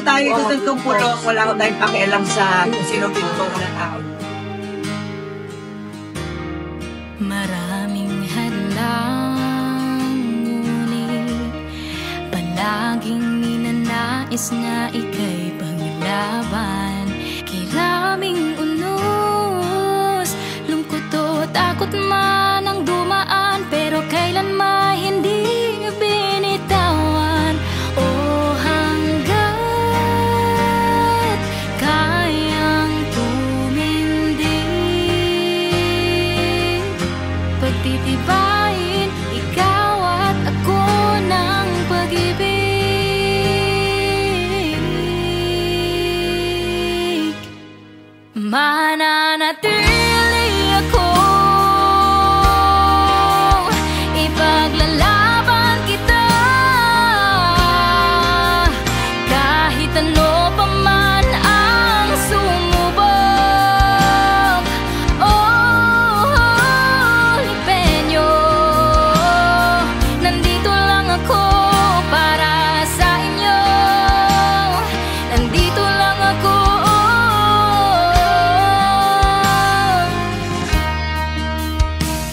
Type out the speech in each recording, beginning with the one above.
tayo tutugtog pulo, wala ko tayong pakialam sa sinubin ko ng tao. Maraming hadlang, ngunit palaging ninanais na ika'y paglaban. Kiraming unos, lungkot o takot man ang dumaan, pero kailanman hindi binitawan. O hanggat kayang tumindig, pagtitibayin ikaw at ako ng pag-ibig. Mananatili ako, ipaglalaban kita, kahit ano pa man ang sumubok. Oh, Lipenyo, nandito lang ako para sa inyo. Nandito lang ako.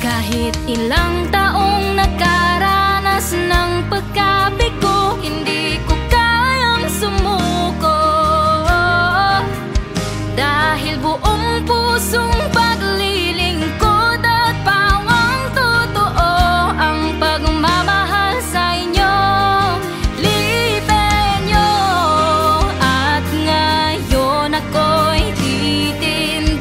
Kahit ilang taong nakaranas ng pagkabigo, hindi ko kayang sumuko, dahil buong pusong paglilingkod at pawang totoo ang pagmamahal sa inyo, Lipenyo. At ngayon ako'y titindig,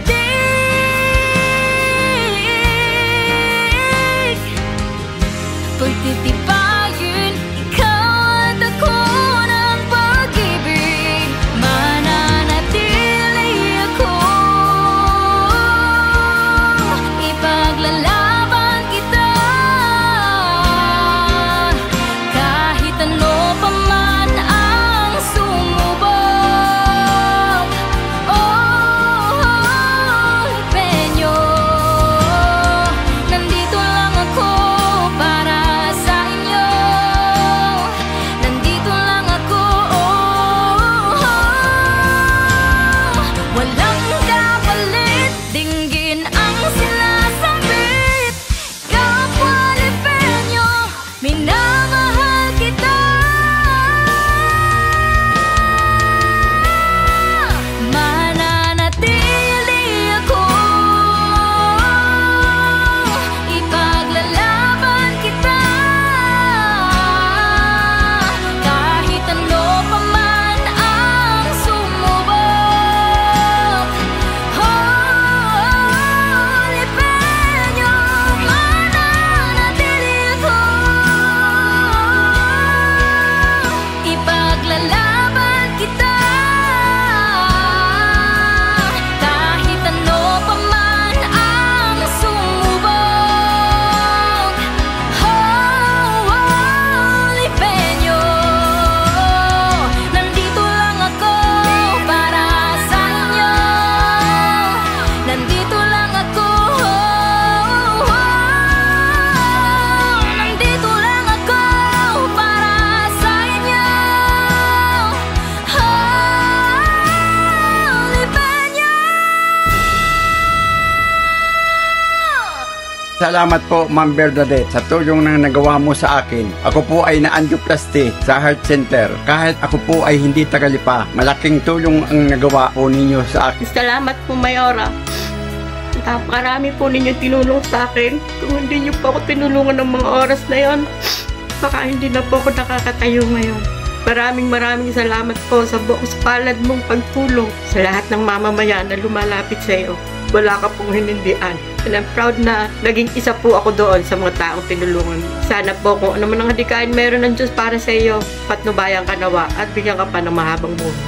pagtitibayin ikaw at ako ng pag-ibig. Mananatili ako, ipaglalaban kita, kahit ano pa man ang sumubok. Oh, Lipenyo, nandito lang ako para sa inyo. Nandito lang ako. Walang kapalit, dinggin ang sinasambit. Kapwa Lipenyo, minamahal kita. Mananatili ako, ipaglalaban kita, kahit ano pa man ang sumubok. Oh, Lipenyo, mananatili ako, ipaglalaban kita, kahit ano pa man ang sumubok. Oh, Lipenyo, nandito lang ako para sa inyo. Nandito lang ako. Nandito lang ako para sa inyo. Oh, Lipenyo. Salamat po, Ma'am Bernadette, sa tulong na nagawa mo sa akin. Ako po ay na-angioplasty sa Heart Center. Kahit ako po ay hindi tagalipa, malaking tulong ang nagawa po ninyo sa akin. Salamat po, Mayora. Napakarami po ninyo tinulong sa akin. Kung hindi niyo po ako tinulungan ng mga oras na yon, baka hindi na po ako nakakatayo ngayon. Maraming salamat po sa buong palad mong pagtulong sa lahat ng mamamayan na lumalapit sa iyo. Wala ka pong hinindian. And I'm proud na naging isa po ako doon sa mga taong tinulungan. Sana po kung ano man ang hadikain meron ng Diyos para sa iyo, patnubayan ka nawa at bigyan ka pa ng mahabang buhay.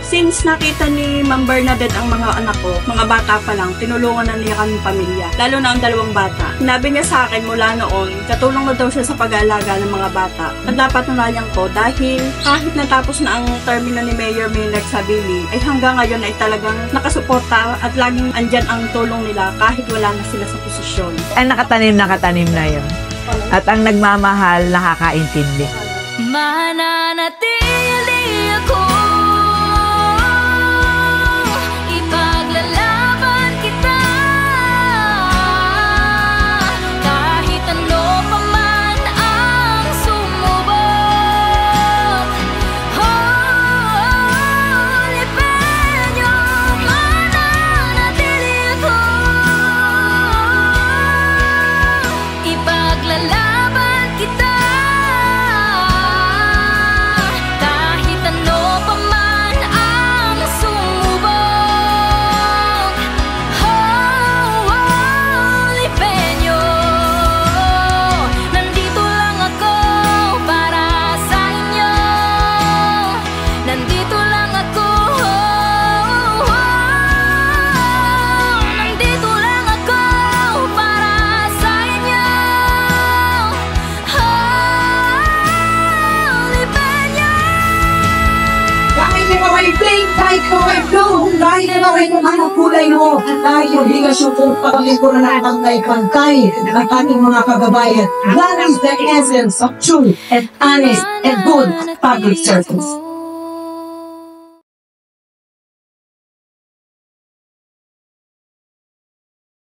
Since nakita ni Ma'am Bernadette ang mga anak ko, mga bata pa lang, tinulungan na niya kaming pamilya. Lalo na ang dalawang bata. Sinabi niya sa akin mula noon, katulong na daw siya sa pag-aalaga ng mga bata. At dapat nunayan ko dahil kahit natapos na ang termino ni Mayor Maynard Sabili, ay hanggang ngayon ay talagang nakasuporta at laging andyan ang tulong nila kahit wala na sila sa posisyon. Ang nakatanim na yun. At ang nagmamahal, nakakaintindi. Mananatili ako, Ipaglalaban kita kahit ano pa man ang sumubok. Oh, Libenyo, nandito lang ako para sa inyo. Nandito lang ako. Nandito lang ako para sa inyo. Libenyo. Kahit ikaw ay pink, kahit ikaw ay blue, kahit ikaw ay anong kulay mo, tayo higas yung pagkakalikuran ng pantay-pantay ng ating mga kagabayan. That is the essence of true and honest and good public service.